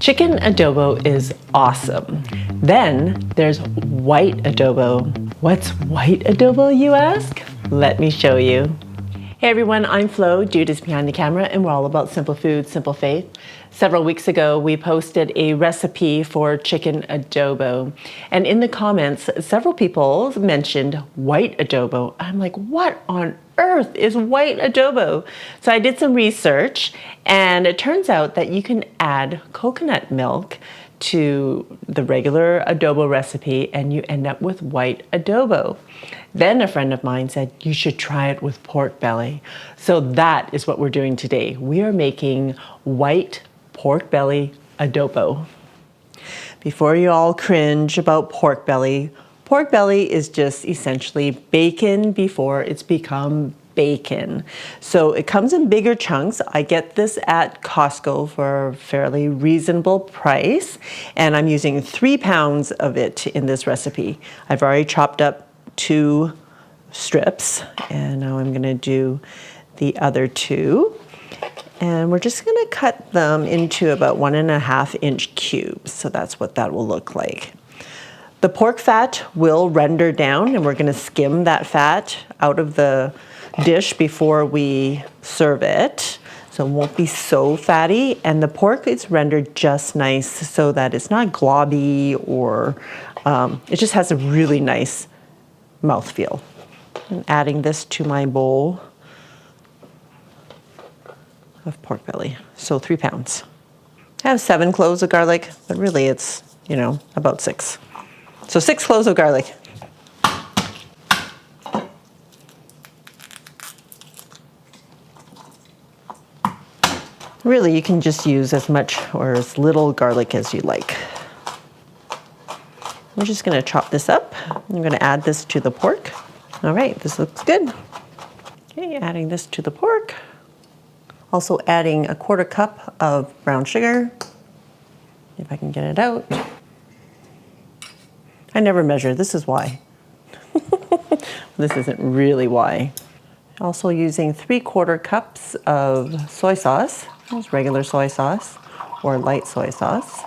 Chicken adobo is awesome. Then there's white adobo. What's white adobo, you ask? Let me show you. Hey everyone, I'm Flo, Jude is behind the camera, and we're all about simple food, simple faith. Several weeks ago, we posted a recipe for chicken adobo. And in the comments, several people mentioned white adobo. I'm like, what on earth is white adobo? So I did some research, and it turns out that you can add coconut milk to the regular adobo recipe and you end up with white adobo. Then a friend of mine said, you should try it with pork belly. So that is what we're doing today. We are making white pork belly adobo. Before you all cringe about pork belly is just essentially bacon before it's become bacon. So it comes in bigger chunks. I get this at Costco for a fairly reasonable price, and I'm using 3 pounds of it in this recipe. I've already chopped up 2 strips, and now I'm gonna do the other 2. And we're just gonna cut them into about 1.5 inch cubes. So that's what that will look like. The pork fat will render down, and we're gonna skim that fat out of the dish before we serve it. So it won't be so fatty, and the pork is rendered just nice so that it's not globby or it just has a really nice mouthfeel. I'm adding this to my bowl of pork belly. So 3 pounds. I have 7 cloves of garlic, but really it's, about 6. So 6 cloves of garlic. Really, you can just use as much or as little garlic as you like. We're just gonna chop this up. I'm gonna add this to the pork. All right, this looks good. Okay, adding this to the pork. Also adding 1/4 cup of brown sugar. If I can get it out. I never measure, this is why. This isn't really why. Also using 3/4 cups of soy sauce. That's regular soy sauce or light soy sauce.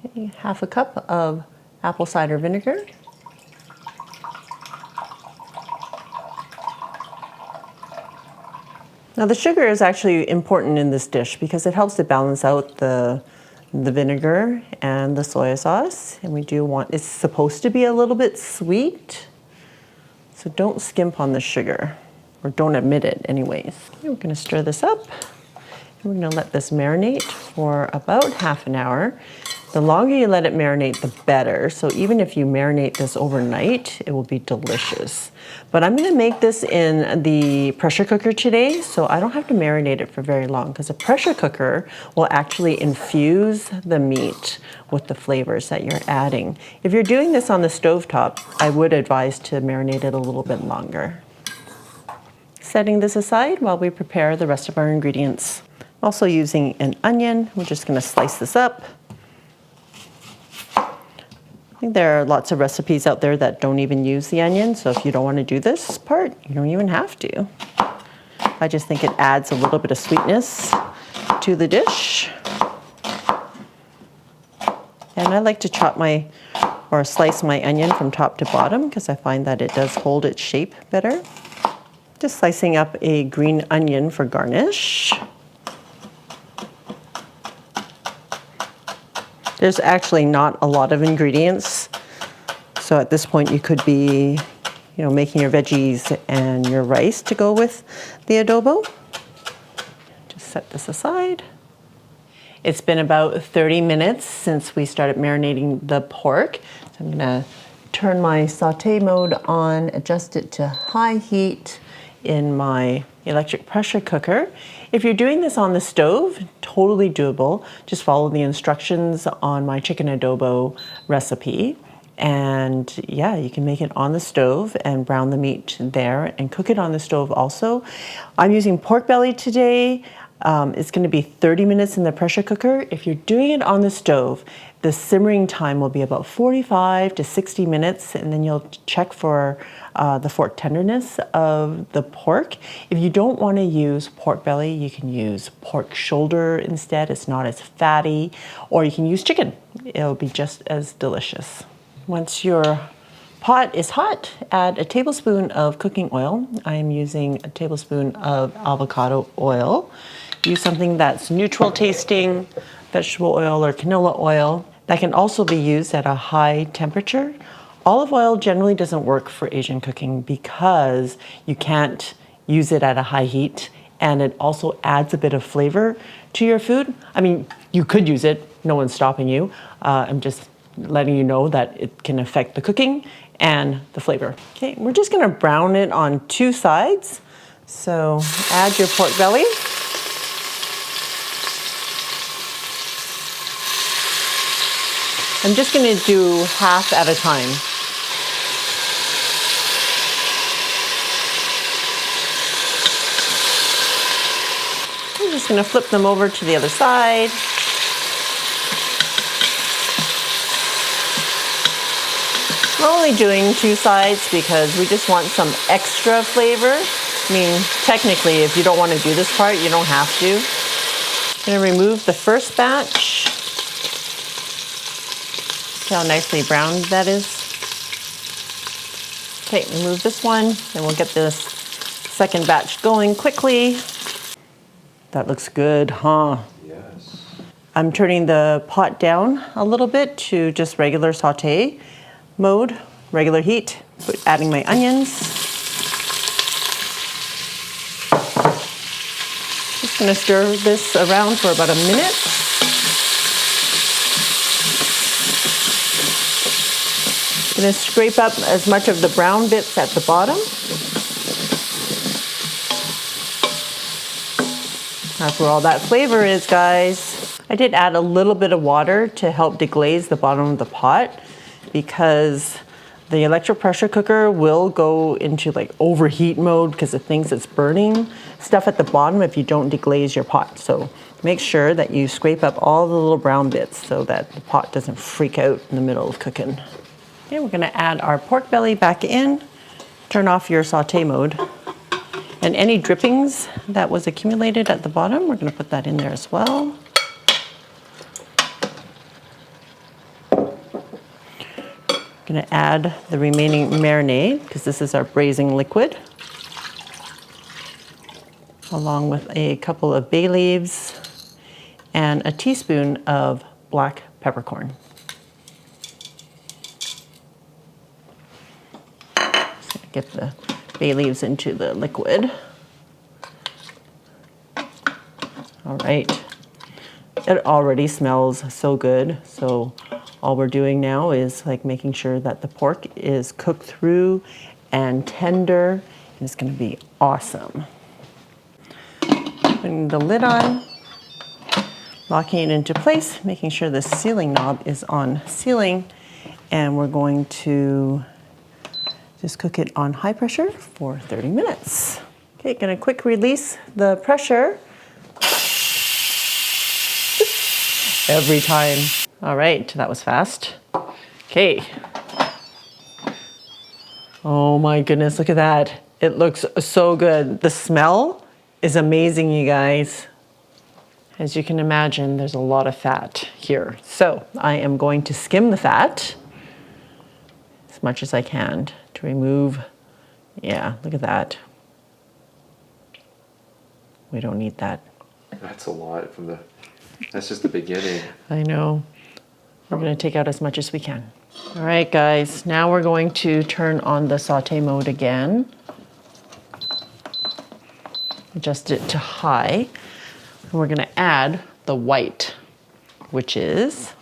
Okay, 1/2 cup of apple cider vinegar. Now the sugar is actually important in this dish because it helps to balance out the vinegar and the soy sauce. And we do want, it's supposed to be a little bit sweet. So don't skimp on the sugar, or don't omit it anyways. Okay, we're gonna stir this up. And we're gonna let this marinate for about 1/2 hour. The longer you let it marinate, the better. So even if you marinate this overnight, it will be delicious. But I'm gonna make this in the pressure cooker today, so I don't have to marinate it for very long, because a pressure cooker will actually infuse the meat with the flavors that you're adding. If you're doing this on the stovetop, I would advise to marinate it a little bit longer. Setting this aside while we prepare the rest of our ingredients. Also using an onion, we're just gonna slice this up. I think there are lots of recipes out there that don't even use the onion, so if you don't want to do this part, you don't even have to. I just think it adds a little bit of sweetness to the dish. And I like to slice my onion from top to bottom because I find that it does hold its shape better. Just slicing up a green onion for garnish. There's actually not a lot of ingredients. So at this point you could be, making your veggies and your rice to go with the adobo. Just set this aside. It's been about 30 minutes since we started marinating the pork. So I'm gonna turn my saute mode on, adjust it to high heat in my electric pressure cooker. If you're doing this on the stove, totally doable. Just follow the instructions on my chicken adobo recipe. And yeah, you can make it on the stove and brown the meat there and cook it on the stove also. I'm using pork belly today. It's going to be 30 minutes in the pressure cooker. If you're doing it on the stove, the simmering time will be about 45 to 60 minutes, and then you'll check for the fork tenderness of the pork. If you don't want to use pork belly, you can use pork shoulder instead. It's not as fatty, or you can use chicken. It'll be just as delicious. Once your pot is hot, add a tablespoon of cooking oil. I'm using a tablespoon of avocado oil. Use something that's neutral tasting, vegetable oil or canola oil. That can also be used at a high temperature. Olive oil generally doesn't work for Asian cooking because you can't use it at a high heat, and it also adds a bit of flavor to your food. I mean, you could use it, no one's stopping you. I'm just letting you know that it can affect the cooking and the flavor. Okay, we're just gonna brown it on 2 sides. So add your pork belly. I'm just gonna do half at a time. I'm just gonna flip them over to the other side. We're only doing 2 sides because we just want some extra flavor. I mean, technically, if you don't want to do this part, you don't have to. I'm gonna remove the first batch. See how nicely browned that is? Okay, remove this one, and we'll get this second batch going quickly. That looks good, huh? Yes. I'm turning the pot down a little bit to just regular saute mode, regular heat, adding my onions. Just gonna stir this around for about a minute. Gonna scrape up as much of the brown bits at the bottom. That's where all that flavor is, guys. I did add a little bit of water to help deglaze the bottom of the pot, because the electric pressure cooker will go into like overheat mode because it thinks it's burning stuff at the bottom if you don't deglaze your pot. So make sure that you scrape up all the little brown bits so that the pot doesn't freak out in the middle of cooking. Okay, we're gonna add our pork belly back in, turn off your saute mode. And any drippings that was accumulated at the bottom, we're gonna put that in there as well. Gonna add the remaining marinade, because this is our braising liquid, along with a couple of bay leaves and a teaspoon of black peppercorn. So get the bay leaves into the liquid. All right, it already smells so good. So all we're doing now is like making sure that the pork is cooked through and tender, and it's gonna be awesome. Putting the lid on, locking it into place, making sure the sealing knob is on sealing, and we're going to just cook it on high pressure for 30 minutes. Okay, gonna quick release the pressure. Every time. All right, that was fast. Okay. Oh my goodness, look at that. It looks so good. The smell is amazing, you guys. As you can imagine, there's a lot of fat here. So I am going to skim the fat as much as I can to remove, yeah, look at that. We don't need that. That's a lot from the, that's just the beginning. I know. We're gonna take out as much as we can. All right, guys, now we're going to turn on the saute mode again. Adjust it to high. And we're gonna add the white, which is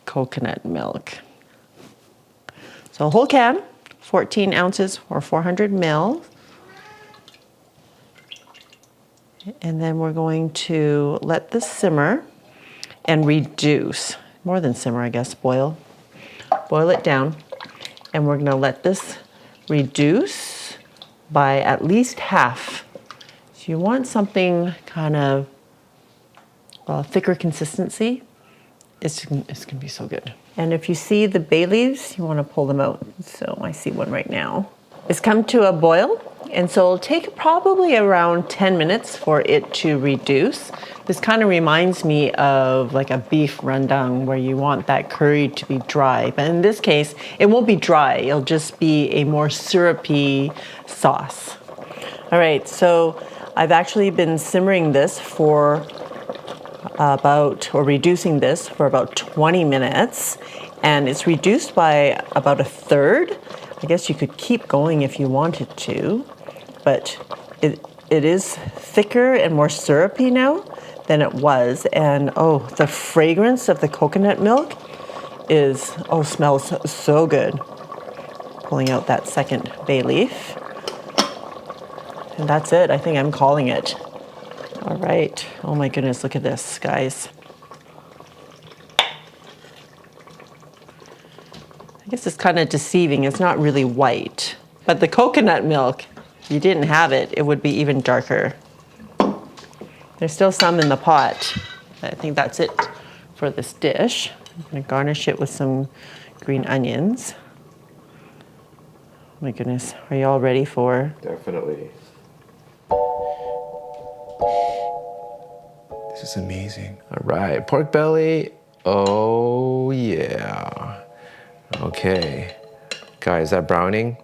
coconut milk. So a whole can, 14 ounces or 400 ml. And then we're going to let this simmer and reduce. More than simmer, I guess, boil. Boil it down. And we're gonna let this reduce by at least half. So you want something kind of thicker consistency. It's gonna be so good. And if you see the bay leaves, you wanna pull them out. So I see one right now. It's come to a boil, and so it'll take probably around 10 minutes for it to reduce. This kind of reminds me of like a beef rendang where you want that curry to be dry. But in this case, it won't be dry. It'll just be a more syrupy sauce. All right, so I've actually been simmering this for reducing this for about 20 minutes, and it's reduced by about a third. I guess you could keep going if you wanted to, but it is thicker and more syrupy now than it was. And oh, the fragrance of the coconut milk smells so good. Pulling out that second bay leaf. And that's it. I think I'm calling it. All right. Oh my goodness, look at this, guys. I guess it's kind of deceiving. It's not really white. But the coconut milk, if you didn't have it, it would be even darker. There's still some in the pot. I think that's it for this dish. I'm gonna garnish it with some green onions. Oh my goodness, are you all ready for? Definitely. This is amazing. All right, pork belly. Oh yeah. Okay, guys, that browning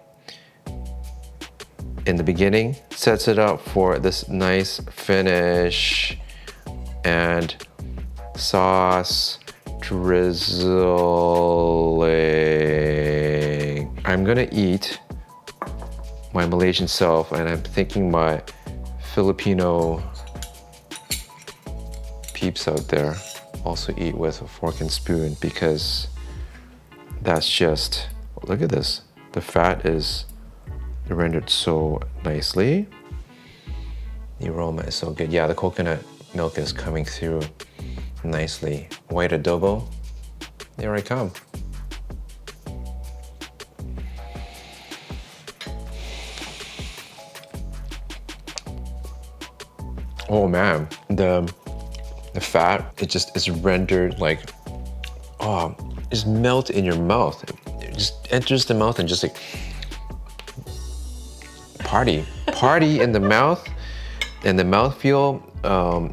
in the beginning sets it up for this nice finish and sauce drizzling. I'm gonna eat my Malaysian self, and I'm thinking my Filipino peeps out there also eat with a fork and spoon, because that's just, look at this. The fat is rendered so nicely. The aroma is so good. Yeah, the coconut milk is coming through nicely. White adobo, here I come. Oh man, the fat, it just is rendered like, oh, just melt in your mouth. It just enters the mouth and just like party in the mouth. And the mouthfeel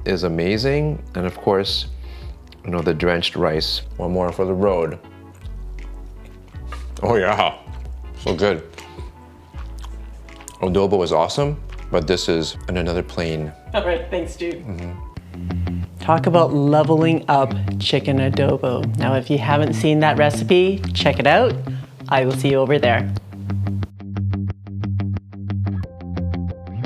is amazing. And of course, you know, the drenched rice. One more for the road. Oh yeah, so good. Adobo is awesome, but this is on another plane. All right, thanks, dude. Talk about leveling up chicken adobo. Now, if you haven't seen that recipe, check it out. I will see you over there.